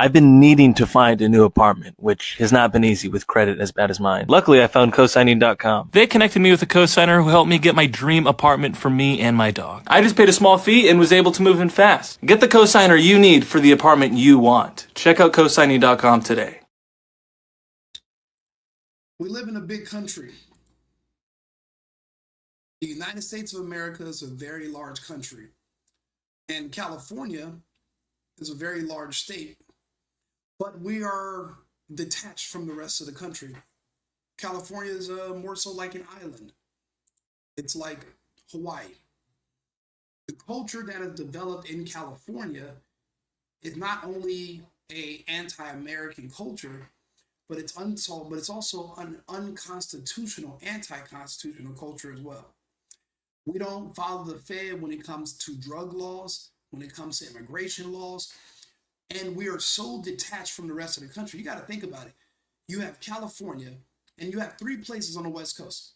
I've been needing to find a new apartment, which has not been easy with credit as bad as mine. Luckily, I found cosigning.com. They connected me with a cosigner who helped me get my dream apartment for me and my dog. I just paid a small fee and was able to move in fast. Get the cosigner you need for the apartment you want. Check out cosigning.com today. We live in a big country. The United States of America is a very large country, and California is a very large state, but we are detached from the rest of the country. California is more so like an island. It's like Hawaii. The culture that is developed in California is not only a anti-American culture, but it's also an unconstitutional, anti-constitutional culture as well. We don't follow the Fed when it comes to drug laws, when it comes to immigration laws, and we are so detached from the rest of the country. You got to think about it. You have California, and you have 3 places on the West Coast: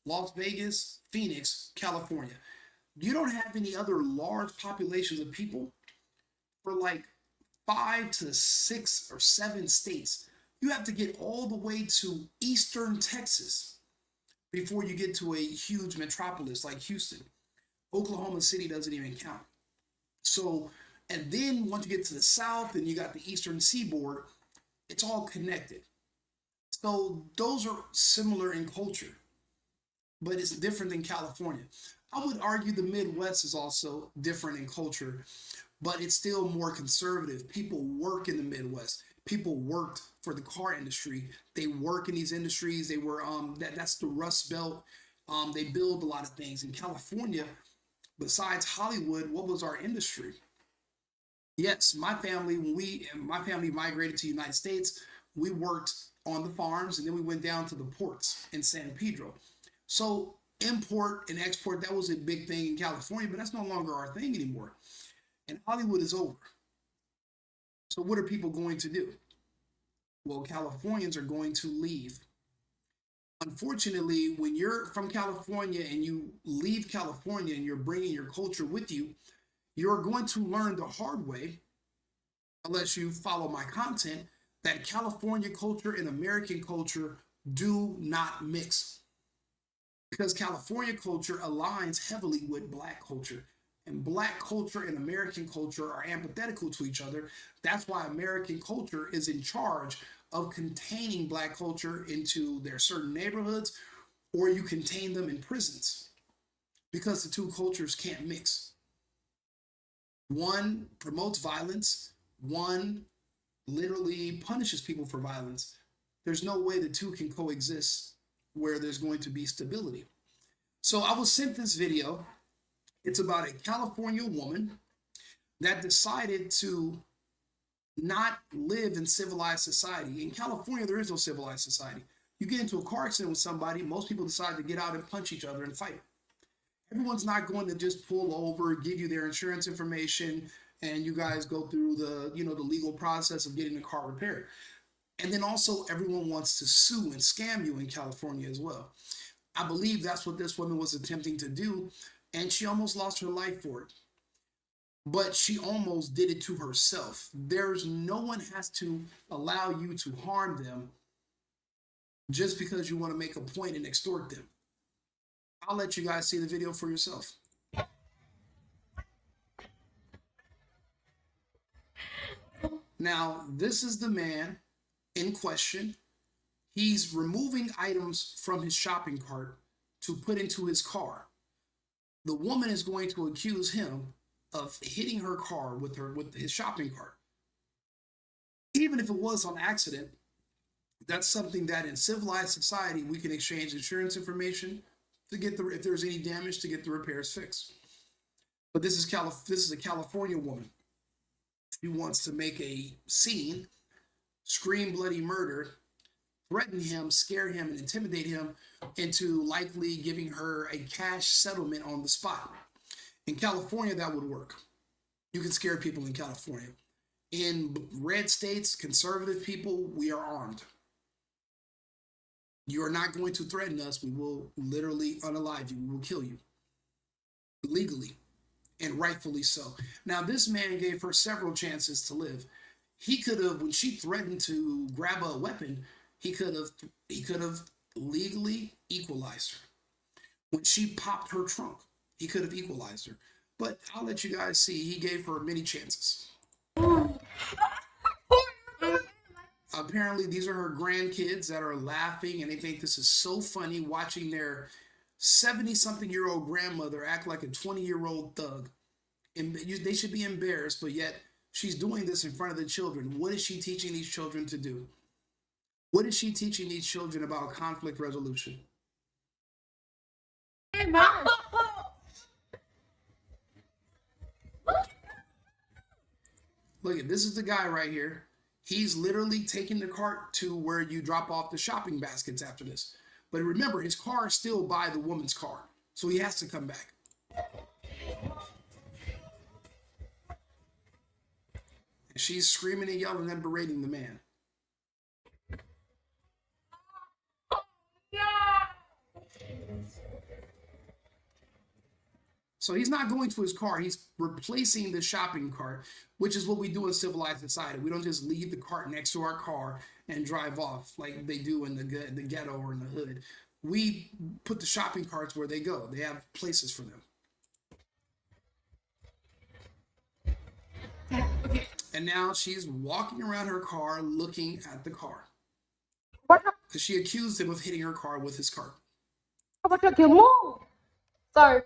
Las Vegas, Phoenix, California. You don't have any other large populations of people for like 5 to 6 or 7 states. You have to get all the way to eastern Texas before you get to a huge metropolis like Houston. Oklahoma City doesn't even count. So, and then once you get to the south and you got the eastern seaboard, it's all connected. So those are similar in culture, but it's different than California. I would argue the Midwest is also different in culture, but it's still more conservative. People work in the Midwest. People worked for the car industry. They work in these industries. They were that's the Rust Belt. They build a lot of things. In California, besides Hollywood, what was our industry? Yes, my family, when my family migrated to the United States, we worked on the farms, and then we went down to the ports in San Pedro. So import and export, that was a big thing in California, but that's no longer our thing anymore. And Hollywood is over. So what are people going to do? Well, Californians are going to leave. Unfortunately, when you're from California and you leave California and you're bringing your culture with you, you're going to learn the hard way, unless you follow my content, that California culture and American culture do not mix. Because California culture aligns heavily with Black culture. And Black culture and American culture are antithetical to each other. That's why American culture is in charge of containing Black culture into their certain neighborhoods, or you contain them in prisons, because the two cultures can't mix. One promotes violence, one literally punishes people for violence. There's no way the two can coexist where there's going to be stability. So I was sent this video. It's about a California woman that decided to not live in civilized society. In California, there is no civilized society. You get into a car accident with somebody, most people decide to get out and punch each other and fight. Everyone's not going to just pull over, give you their insurance information, and you guys go through the legal process of getting the car repaired. And then also everyone wants to sue and scam you in California as well. I believe that's what this woman was attempting to do, and she almost lost her life for it. But she almost did it to herself. No one has to allow you to harm them just because you want to make a point and extort them. I'll let you guys see the video for yourself. Now, this is the man in question. He's removing items from his shopping cart to put into his car. The woman is going to accuse him of hitting her car with his shopping cart. Even if it was on accident, that's something that in civilized society we can exchange insurance information to get if there's any damage, to get the repairs fixed. But this is a California woman. She wants to make a scene, scream bloody murder, threaten him, scare him, and intimidate him into likely giving her a cash settlement on the spot. In California, that would work. You can scare people in California. In red states, conservative people, we are armed. You are not going to threaten us. We will literally unalive you. We will kill you. Legally, and rightfully so. Now, this man gave her several chances to live. He could have, when she threatened to grab a weapon, he could have legally equalized her. When she popped her trunk, he could have equalized her. But I'll let you guys see, he gave her many chances. Apparently, these are her grandkids that are laughing, and they think this is so funny watching their 70-something-year-old grandmother act like a 20-year-old thug. And they should be embarrassed, but yet she's doing this in front of the children. What is she teaching these children to do? What is she teaching these children about conflict resolution? Look at this is the guy right here. He's literally taking the cart to where you drop off the shopping baskets after this. But remember, his car is still by the woman's car, so he has to come back. And she's screaming and yelling and berating the man. So he's not going to his car. He's replacing the shopping cart, which is what we do in civilized society. We don't just leave the cart next to our car and drive off like they do in the ghetto or in the hood. We put the shopping carts where they go. They have places for them. And now she's walking around her car looking at the car. Because she accused him of hitting her car with his cart. Sorry.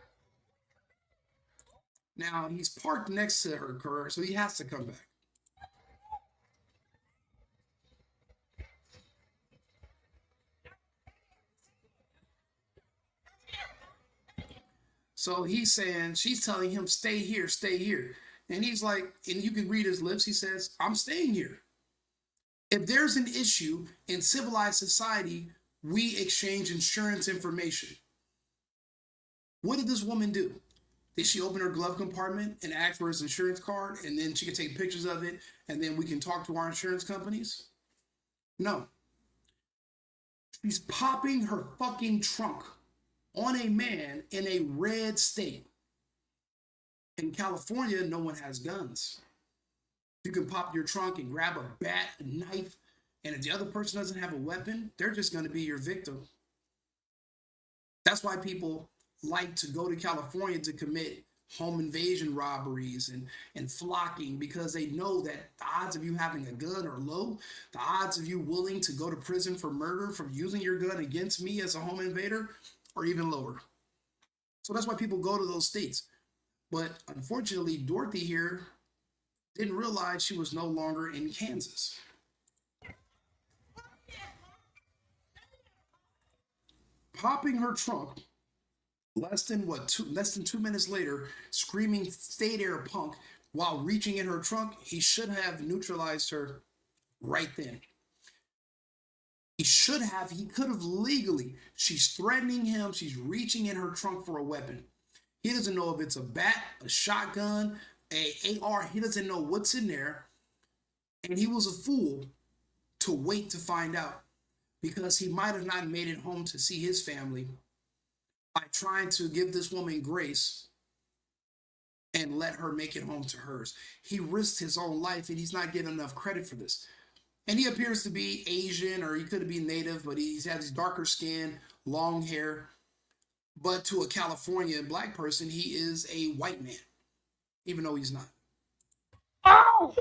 Now he's parked next to her car, so he has to come back. So he's saying, she's telling him, stay here, stay here. And he's like, and you can read his lips, he says, I'm staying here. If there's an issue in civilized society, we exchange insurance information. What did this woman do? Did she open her glove compartment and ask for his insurance card, and then she could take pictures of it, and then we can talk to our insurance companies? No. She's popping her fucking trunk on a man in a red state. In California, no one has guns. You can pop your trunk and grab a bat, a knife, and if the other person doesn't have a weapon, they're just going to be your victim. That's why people like to go to California to commit home invasion robberies and flocking, because they know that the odds of you having a gun are low. The odds of you willing to go to prison for murder from using your gun against me as a home invader are even lower. So that's why people go to those states. But unfortunately, Dorothy here didn't realize she was no longer in Kansas. Popping her trunk, less than 2 minutes later, screaming "stay there, punk," while reaching in her trunk. He should have neutralized her right then. He could have legally. She's threatening him. She's reaching in her trunk for a weapon. He doesn't know if it's a bat, a shotgun, a AR. He doesn't know what's in there. And he was a fool to wait to find out, because he might have not made it home to see his family by trying to give this woman grace and let her make it home to hers. He risked his own life, and he's not getting enough credit for this. And he appears to be Asian, or he could be native, but he's had his darker skin, long hair. But to a California black person, he is a white man, even though he's not. Ow!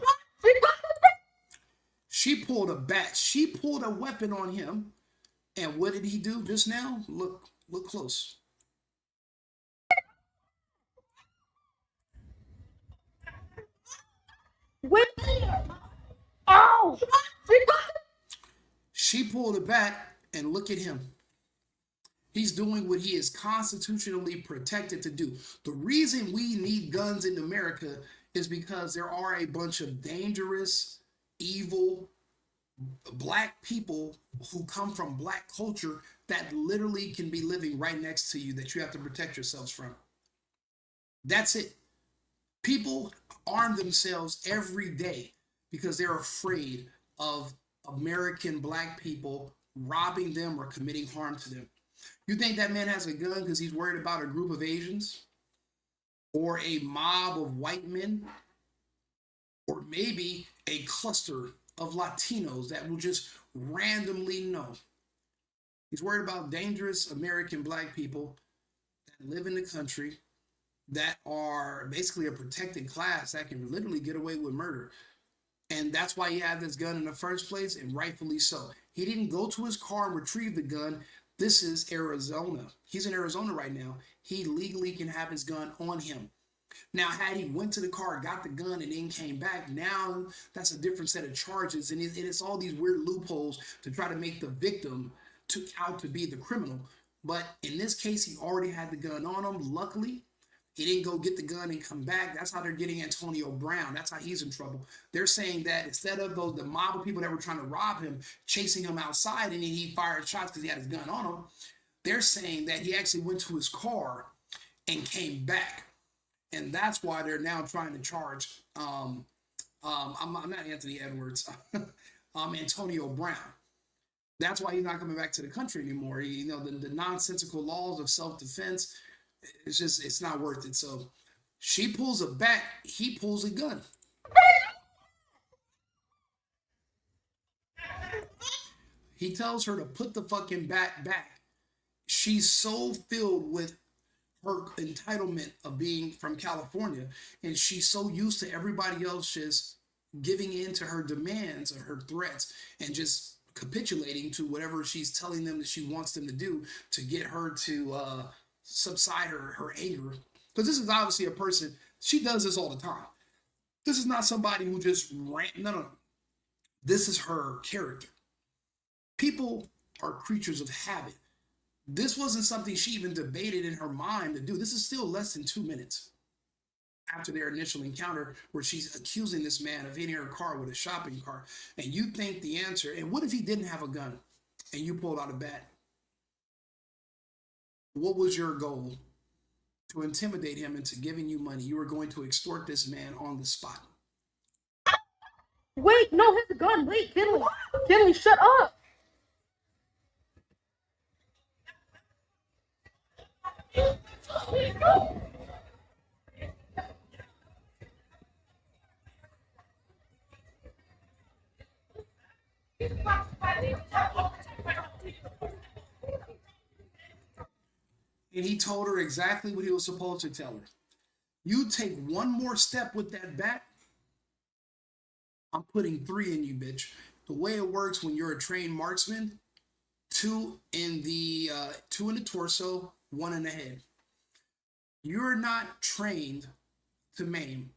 She pulled a bat. She pulled a weapon on him. And what did he do just now? Look close. Wait. Ow! She pulled a bat, and look at him. He's doing what he is constitutionally protected to do. The reason we need guns in America is because there are a bunch of dangerous, evil, black people who come from black culture that literally can be living right next to you that you have to protect yourselves from. That's it. People arm themselves every day because they're afraid of American black people robbing them or committing harm to them. You think that man has a gun because he's worried about a group of Asians or a mob of white men? or maybe a cluster of Latinos that will just randomly know. He's worried about dangerous American black people that live in the country that are basically a protected class that can literally get away with murder. And that's why he had this gun in the first place, and rightfully so. He didn't go to his car and retrieve the gun. This is Arizona. He's in Arizona right now. He legally can have his gun on him. Now, had he went to the car, got the gun, and then came back, now that's a different set of charges. And it's all these weird loopholes to try to make the victim out to be the criminal. But in this case, he already had the gun on him. Luckily, he didn't go get the gun and come back. That's how they're getting Antonio Brown. That's how he's in trouble. They're saying that instead of the mob of people that were trying to rob him, chasing him outside, and then he fired shots because he had his gun on him, they're saying that he actually went to his car and came back. And that's why they're now trying to charge, I'm not Anthony Edwards, Antonio Brown. That's why he's not coming back to the country anymore. The nonsensical laws of self-defense, it's not worth it. So she pulls a bat, he pulls a gun. He tells her to put the fucking bat back. She's so filled with her entitlement of being from California, and she's so used to everybody else just giving in to her demands or her threats and just capitulating to whatever she's telling them that she wants them to do to get her to subside her anger. Because this is obviously a person, she does this all the time. This is not somebody who just no. This is her character. People are creatures of habit. This wasn't something she even debated in her mind to do. This is still less than 2 minutes after their initial encounter where she's accusing this man of hitting her car with a shopping cart. And you think the answer, and what if he didn't have a gun and you pulled out a bat? What was your goal? To intimidate him into giving you money. You were going to extort this man on the spot. Wait, no, hit the gun. Wait, Kinley. Kinley, shut up. And he told her exactly what he was supposed to tell her. You take one more step with that bat, I'm putting 3 in you, bitch. The way it works when you're a trained marksman, 2 in the torso, 1 in the head. You're not trained to maim.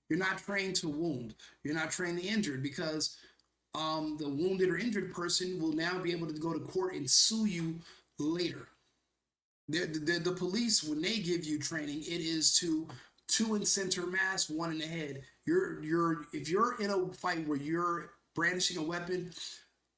You're not trained to wound. You're not trained to injured, because the wounded or injured person will now be able to go to court and sue you later. The police, when they give you training, it is to 2 in center mass, 1 in the head. If you're in a fight where you're brandishing a weapon,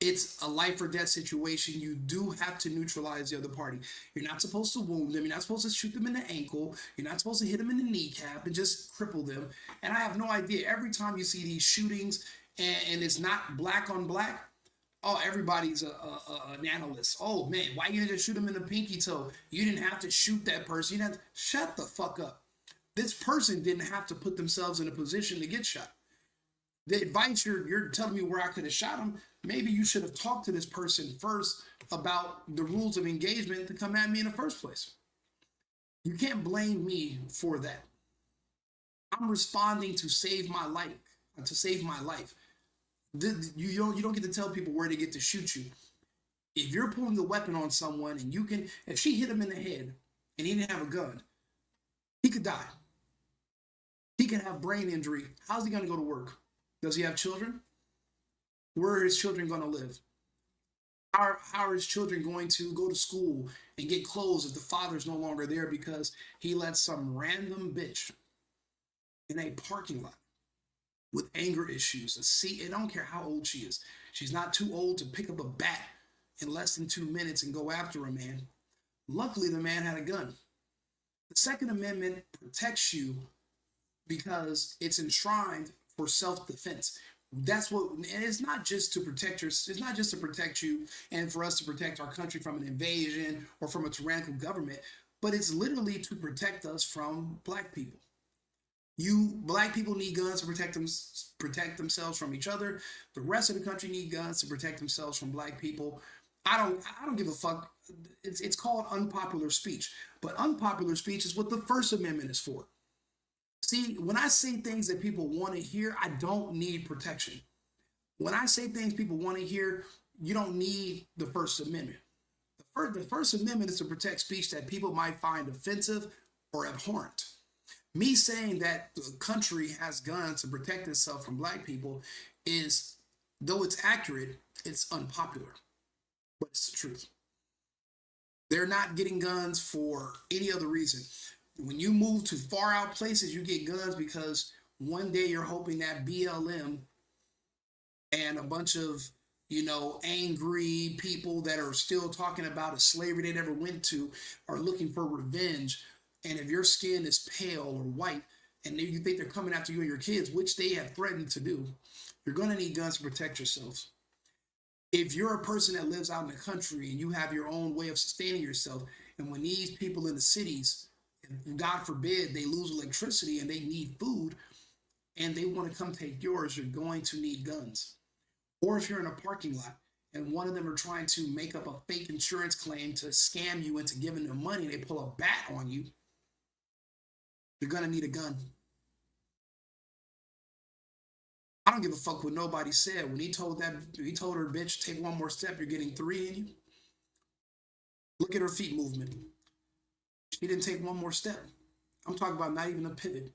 it's a life or death situation. You do have to neutralize the other party. You're not supposed to wound them. You're not supposed to shoot them in the ankle. You're not supposed to hit them in the kneecap and just cripple them. And I have no idea. Every time you see these shootings and it's not black on black, oh, everybody's an analyst. Oh, man, why you didn't just shoot him in the pinky toe? You didn't have to shoot that person. You didn't have to. Shut the fuck up. This person didn't have to put themselves in a position to get shot. The advice you're telling me where I could have shot him, maybe you should have talked to this person first about the rules of engagement to come at me in the first place. You can't blame me for that. I'm responding to save my life, You don't get to tell people where they get to shoot you. If you're pulling a weapon on someone and if she hit him in the head and he didn't have a gun, he could die. He can have brain injury. How's he going to go to work? Does he have children? Where are his children going to live? How are his children going to go to school and get clothes if the father's no longer there because he let some random bitch in a parking lot with anger issues, I don't care how old she is. She's not too old to pick up a bat in less than 2 minutes and go after a man. Luckily, the man had a gun. The Second Amendment protects you because it's enshrined for self-defense. And it's not just to protect you and for us to protect our country from an invasion or from a tyrannical government, but it's literally to protect us from black people. Black people need guns to protect themselves from each other. The rest of the country need guns to protect themselves from black people. I don't give a fuck. It's called unpopular speech, but unpopular speech is what the First Amendment is for. See, when I say things that people want to hear, I don't need protection. When I say things people want to hear, you don't need the First Amendment. The First Amendment is to protect speech that people might find offensive or abhorrent. Me saying that the country has guns to protect itself from black people is, though it's accurate, it's unpopular, but it's the truth. They're not getting guns for any other reason. When you move to far out places, you get guns because one day you're hoping that BLM and a bunch of, angry people that are still talking about a slavery they never went to are looking for revenge. And if your skin is pale or white and you think they're coming after you and your kids, which they have threatened to do, you're going to need guns to protect yourselves. If you're a person that lives out in the country and you have your own way of sustaining yourself, and when these people in the cities, God forbid, they lose electricity and they need food and they want to come take yours, you're going to need guns. Or if you're in a parking lot and one of them are trying to make up a fake insurance claim to scam you into giving them money, and they pull a bat on you, you're going to need a gun. I don't give a fuck what nobody said. When he told her, bitch, take one more step, you're getting 3 in you. Look at her feet movement. She didn't take one more step. I'm talking about not even a pivot.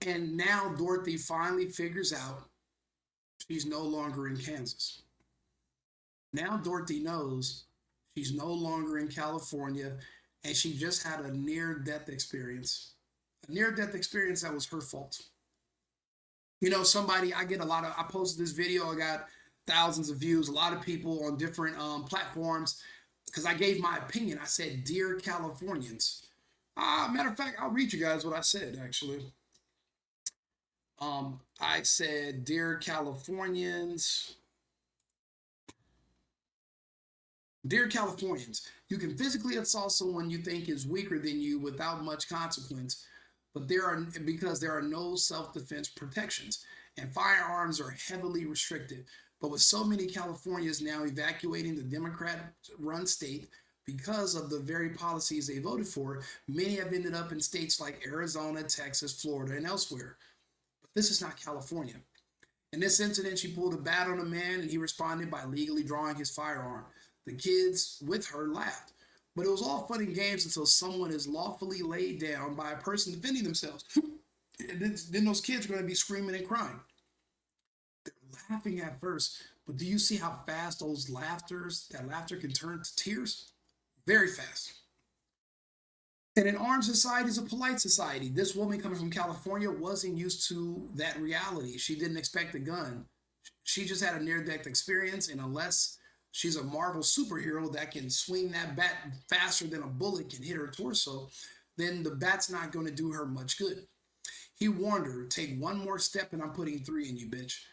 And now Dorothy finally figures out she's no longer in Kansas. Now Dorothy knows she's no longer in California, and she just had a near-death experience. A near-death experience that was her fault. I posted this video, I got thousands of views, a lot of people on different platforms, because I gave my opinion. I said, "Dear Californians." Matter of fact, I'll read you guys what I said, actually. I said, "Dear Californians, you can physically assault someone you think is weaker than you without much consequence, but there are no self-defense protections, and firearms are heavily restricted. But with so many Californians now evacuating the Democrat-run state because of the very policies they voted for, many have ended up in states like Arizona, Texas, Florida, and elsewhere. But this is not California. In this incident, she pulled a bat on a man, and he responded by legally drawing his firearm. The kids with her laughed. But it was all fun and games until someone is lawfully laid down by a person defending themselves. And then those kids are going to be screaming and crying. They're laughing at first, but do you see how fast that laughter can turn to tears? Very fast. And an armed society is a polite society. This woman coming from California wasn't used to that reality. She didn't expect a gun. She just had a near-death experience, and unless she's a Marvel superhero that can swing that bat faster than a bullet can hit her torso, then the bat's not going to do her much good. He warned her, "Take one more step and I'm putting 3 in you, bitch."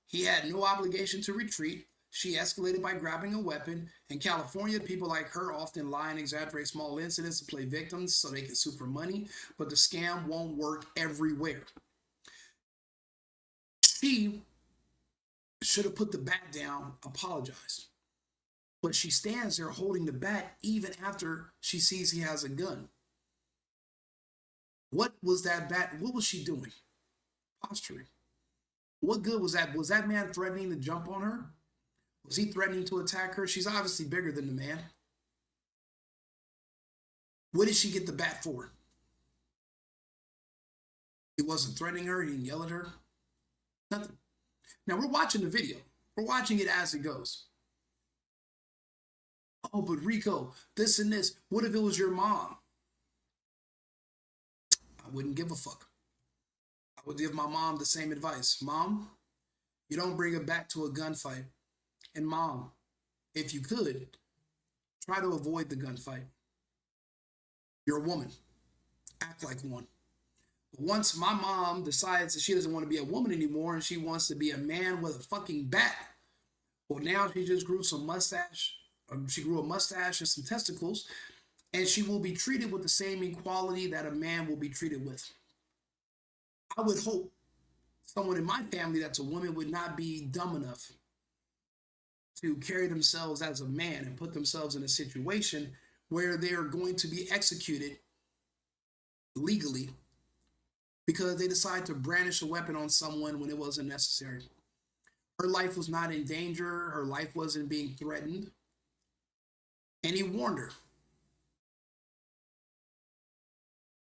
He had no obligation to retreat. She escalated by grabbing a weapon. In California, people like her often lie and exaggerate small incidents to play victims so they can sue for money, but the scam won't work everywhere. She should have put the bat down, apologized. But she stands there holding the bat even after she sees he has a gun. What was that bat? What was she doing? Posturing. What good was that? Was that man threatening to jump on her? Was he threatening to attack her? She's obviously bigger than the man. What did she get the bat for? He wasn't threatening her. He didn't yell at her. Nothing. Now we're watching the video. We're watching it as it goes. "Oh, but Rico, this and this. What if it was your mom?" I wouldn't give a fuck. I would give my mom the same advice. "Mom, you don't bring a bat to a gunfight. And Mom, if you could, try to avoid the gunfight. You're a woman. Act like one." Once my mom decides that she doesn't want to be a woman anymore and she wants to be a man with a fucking bat, well, now she just grew some mustache she grew a mustache and some testicles, and she will be treated with the same equality that a man will be treated with. I would hope someone in my family that's a woman would not be dumb enough to carry themselves as a man and put themselves in a situation where they are going to be executed legally because they decide to brandish a weapon on someone when it wasn't necessary. Her life was not in danger. Her life wasn't being threatened. And he warned her.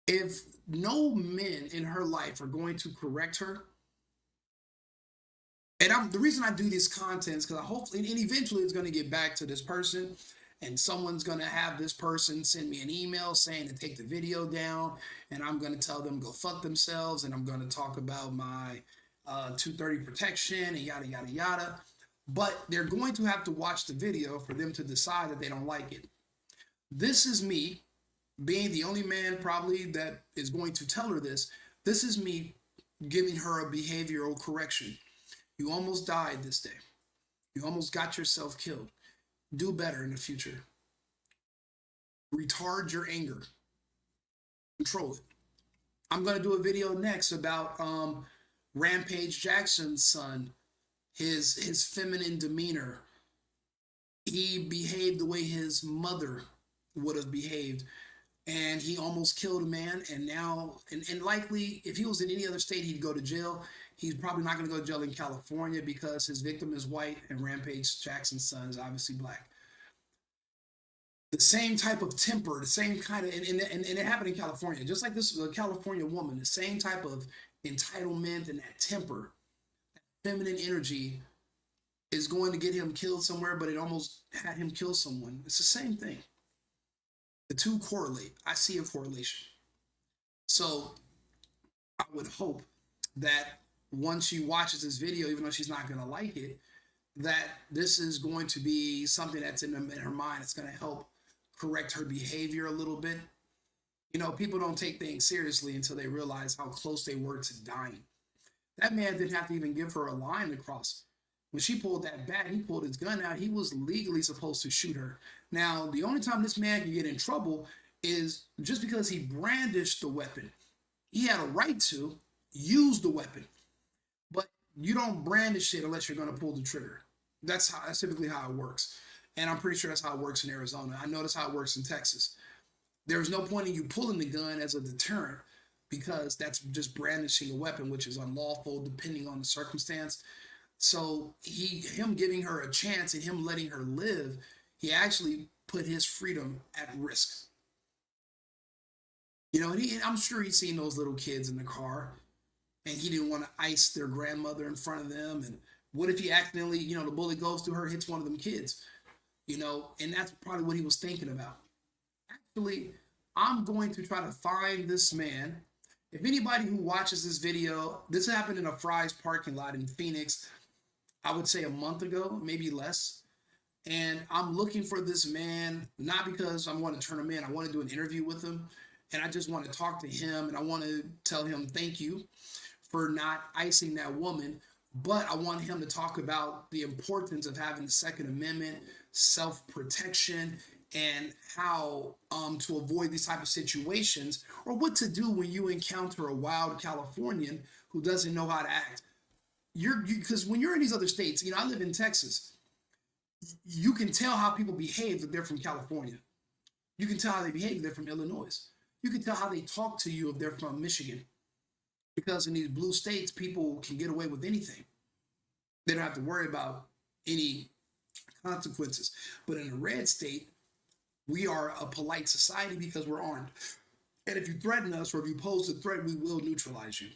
If no men in her life are going to correct her, and the reason I do these contents because I hope, and eventually it's going to get back to this person, and someone's going to have this person send me an email saying to take the video down, and I'm going to tell them go fuck themselves, and I'm going to talk about my 230 protection and yada yada yada. But they're going to have to watch the video for them to decide that they don't like it. This is me being the only man probably that is going to tell her this. This is me giving her a behavioral correction. You almost died this day. You almost got yourself killed. Do better in the future. Retard your anger. Control it. I'm going to do a video next about Rampage Jackson's son, his feminine demeanor. He behaved the way his mother would have behaved, and he almost killed a man. And now, and likely, if he was in any other state, he'd go to jail. He's probably not going to go to jail in California because his victim is white and Rampage Jackson's son is obviously black. The same type of temper, the same kind of, and it happened in California, just like this was a California woman, the same type of entitlement and that temper, that feminine energy is going to get him killed somewhere, but it almost had him kill someone. It's the same thing. The two correlate. I see a correlation. So I would hope that once she watches this video, even though she's not going to like it, that this is going to be something that's in her mind. It's going to help correct her behavior a little bit. You know, people don't take things seriously until they realize how close they were to dying. That man didn't have to even give her a line to cross. When she pulled that bat, he pulled his gun out. He was legally supposed to shoot her. Now, the only time this man can get in trouble is just because he brandished the weapon. He had a right to use the weapon. But you don't brandish it unless you're going to pull the trigger. That's typically how it works. And I'm pretty sure that's how it works in Arizona. I know that's how it works in Texas. There's no point in you pulling the gun as a deterrent because that's just brandishing a weapon, which is unlawful depending on the circumstance. So him giving her a chance and him letting her live, he actually put his freedom at risk. You know, and I'm sure he's seen those little kids in the car and he didn't want to ice their grandmother in front of them. And what if he accidentally, you know, the bullet goes through her, hits one of them kids, you know, and that's probably what he was thinking about. Actually, I'm going to try to find this man. If anybody who watches this video, this happened in a Fry's parking lot in Phoenix, I would say a month ago, maybe less. And I'm looking for this man, not because I want to turn him in. I want to do an interview with him. And I just want to talk to him. And I want to tell him thank you for not icing that woman. But I want him to talk about the importance of having the Second Amendment, self-protection, and how to avoid these type of situations, or what to do when you encounter a wild Californian who doesn't know how to act. Because when you're in these other states, you know, I live in Texas, you can tell how people behave if they're from California. You can tell how they behave if they're from Illinois. You can tell how they talk to you if they're from Michigan. Because in these blue states, people can get away with anything. They don't have to worry about any consequences. But in a red state, we are a polite society because we're armed. And if you threaten us or if you pose a threat, we will neutralize you.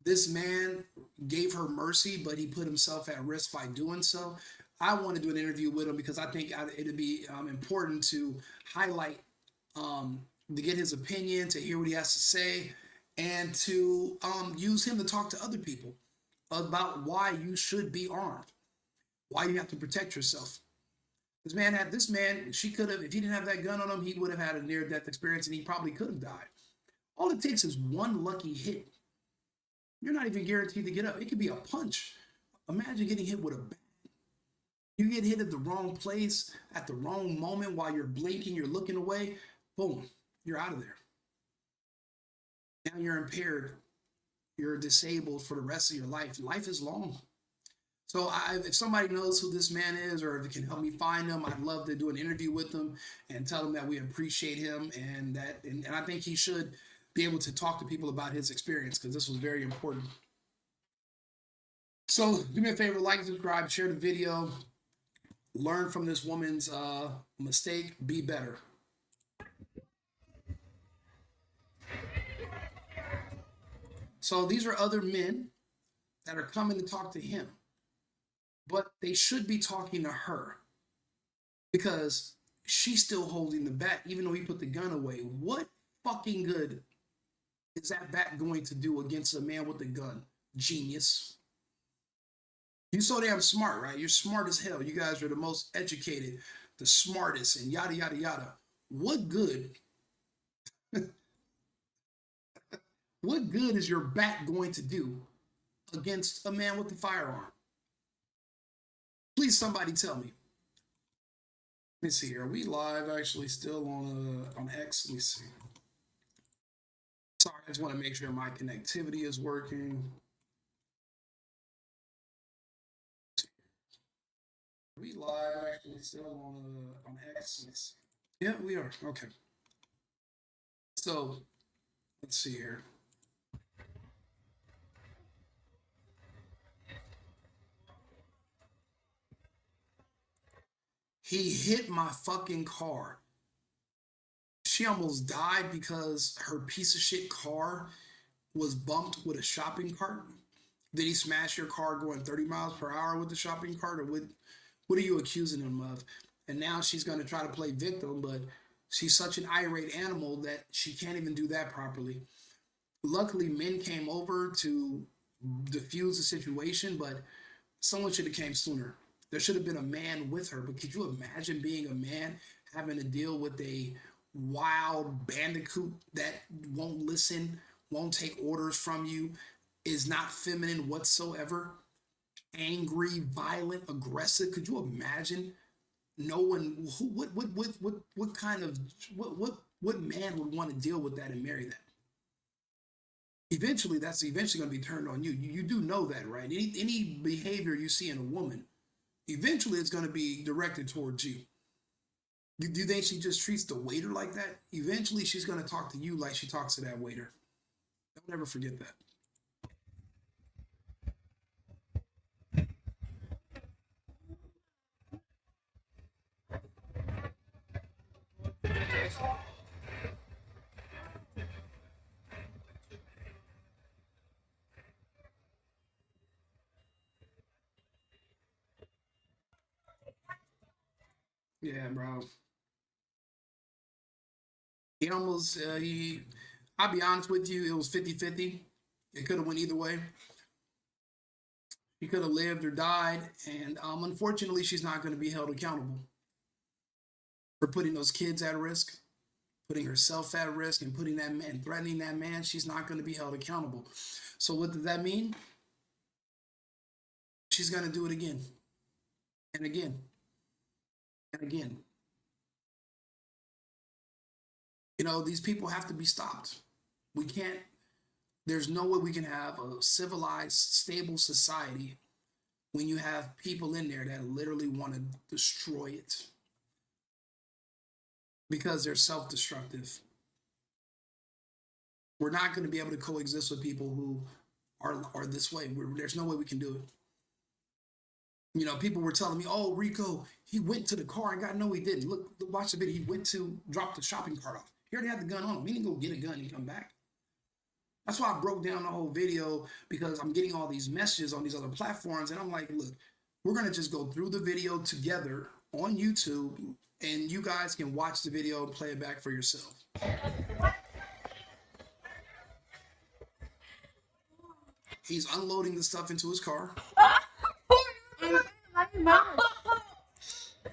This man gave her mercy, but he put himself at risk by doing so. I want to do an interview with him because I think it'd be important to highlight, to get his opinion, to hear what he has to say, and to use him to talk to other people about why you should be armed, why you have to protect yourself. This man, she could have, if he didn't have that gun on him, he would have had a near-death experience and he probably could have died. All it takes is one lucky hit. You're not even guaranteed to get up. It could be a punch. Imagine getting hit with a bat. You get hit at the wrong place at the wrong moment while you're blinking, you're looking away, boom, you're out of there. Now you're impaired. You're disabled for the rest of your life. Life is long. So if somebody knows who this man is, or if it can help me find him, I'd love to do an interview with him and tell him that we appreciate him, and I think he should be able to talk to people about his experience, because this was very important. So do me a favor, like and subscribe, share the video, learn from this woman's mistake, be better. So these are other men that are coming to talk to him, but they should be talking to her, because she's still holding the bat, even though he put the gun away. What fucking good is that bat going to do against a man with a gun? Genius. You're so damn smart, right? You're smart as hell. You guys are the most educated, the smartest, and yada, yada, yada. What good? What good is your bat going to do against a man with a firearm? Please, somebody tell me. Let me see here. Are we live actually still on X? Let me see. Sorry, I just want to make sure my connectivity is working. Are we live actually still on X? Let me see. Yeah, we are. Okay. So let's see here. He hit my fucking car. She almost died because her piece of shit car was bumped with a shopping cart. Did he smash your car going 30 miles per hour with the shopping cart? Or what are you accusing him of? And now she's going to try to play victim, but she's such an irate animal that she can't even do that properly. Luckily, men came over to diffuse the situation, but someone should have came sooner. There should have been a man with her, but could you imagine being a man having to deal with a wild bandicoot that won't listen, won't take orders from you, is not feminine whatsoever, angry, violent, aggressive? Could you imagine? No one, what kind of, what man would want to deal with that and marry that? Eventually, that's eventually going to be turned on you. You do know that, right? Any behavior you see in a woman, eventually it's going to be directed towards you. Do you think she just treats the waiter like that? Eventually she's going to talk to you like she talks to that waiter. Don't ever forget that. Yeah, bro. He almost, I'll be honest with you, it was 50-50. It could have went either way. He could have lived or died, and unfortunately, she's not going to be held accountable for putting those kids at risk, putting herself at risk, and putting that man, threatening that man. She's not going to be held accountable. So what does that mean? She's going to do it again, and again, and again. You know, these people have to be stopped. We can't, there's no way we can have a civilized, stable society when you have people in there that literally want to destroy it because they're self-destructive. We're not going to be able to coexist with people who are this way. There's no way we can do it. You know, people were telling me, oh, Rico, he went to the car and got, no, he didn't. Look, watch the video. He went to drop the shopping cart off. He already had the gun on him. He didn't go get a gun and come back. That's why I broke down the whole video, because I'm getting all these messages on these other platforms. And I'm like, look, we're going to just go through the video together on YouTube, and you guys can watch the video and play it back for yourself. He's unloading the stuff into his car.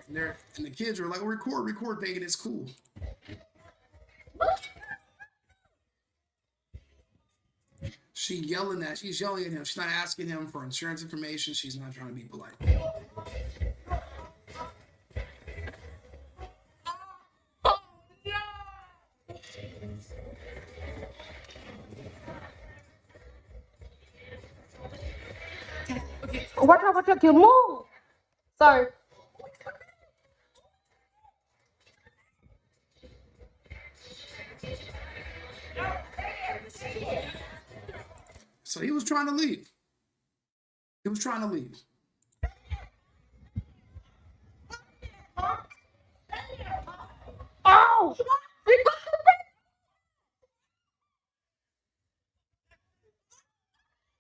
And the kids are like, record, thinking it's cool. She's yelling at him. She's not asking him for insurance information. She's not trying to be polite. Watch out, kill, move. Sorry. So he was trying to leave. He was trying to leave. Oh!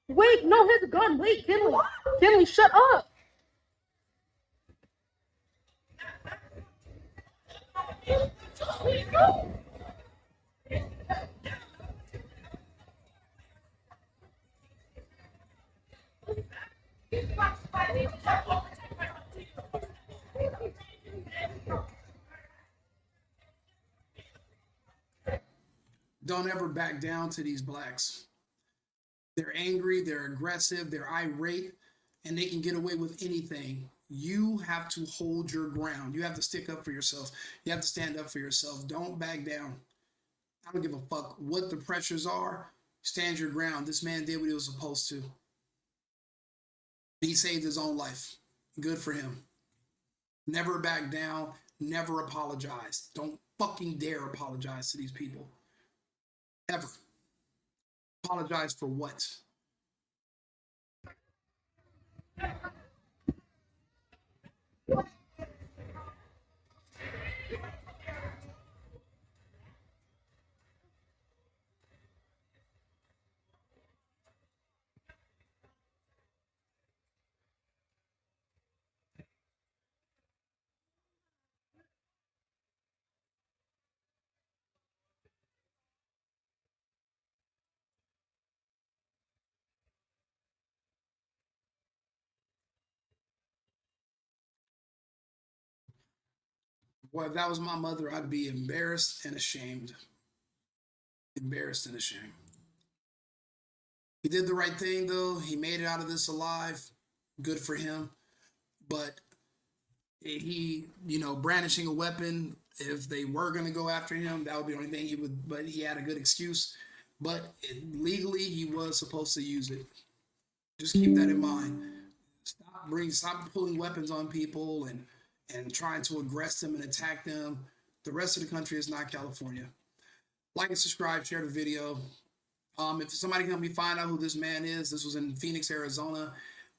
Wait, no, his gun. Wait, Kinley. Kinley, shut up. Don't ever back down to these blacks. They're angry, they're aggressive, they're irate, and they can get away with anything. You have to hold your ground. You have to stick up for yourself. You have to stand up for yourself. Don't back down. I don't give a fuck what the pressures are. Stand your ground. This man did what he was supposed to. He saved his own life. Good for him. Never back down. Never apologize. Don't fucking dare apologize to these people. Ever. Apologize for what? Well, if that was my mother, I'd be embarrassed and ashamed. Embarrassed and ashamed. He did the right thing, though. He made it out of this alive. Good for him. But he, brandishing a weapon, if they were going to go after him, that would be the only thing he would, but he had a good excuse. But legally, he was supposed to use it. Just keep that in mind. Stop pulling weapons on people and trying to aggress them and attack them. The rest of the country is not California. Like and subscribe, share the video. If somebody can help me find out who this man is, this was in Phoenix, Arizona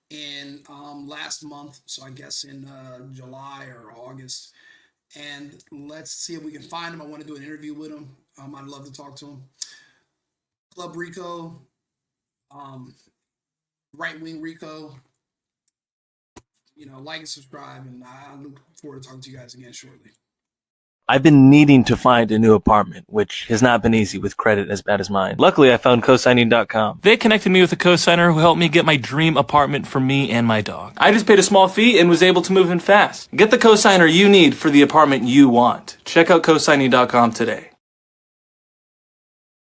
in last month. So I guess in July or August. And let's see if we can find him. I want to do an interview with him. I'd love to talk to him. Club Rico, Right Wing Rico. Like and subscribe, and I look forward to talking to you guys again shortly. I've been needing to find a new apartment, which has not been easy with credit as bad as mine. Luckily, I found cosigning.com. They connected me with a cosigner who helped me get my dream apartment for me and my dog. I just paid a small fee and was able to move in fast. Get the cosigner you need for the apartment you want. Check out cosigning.com today.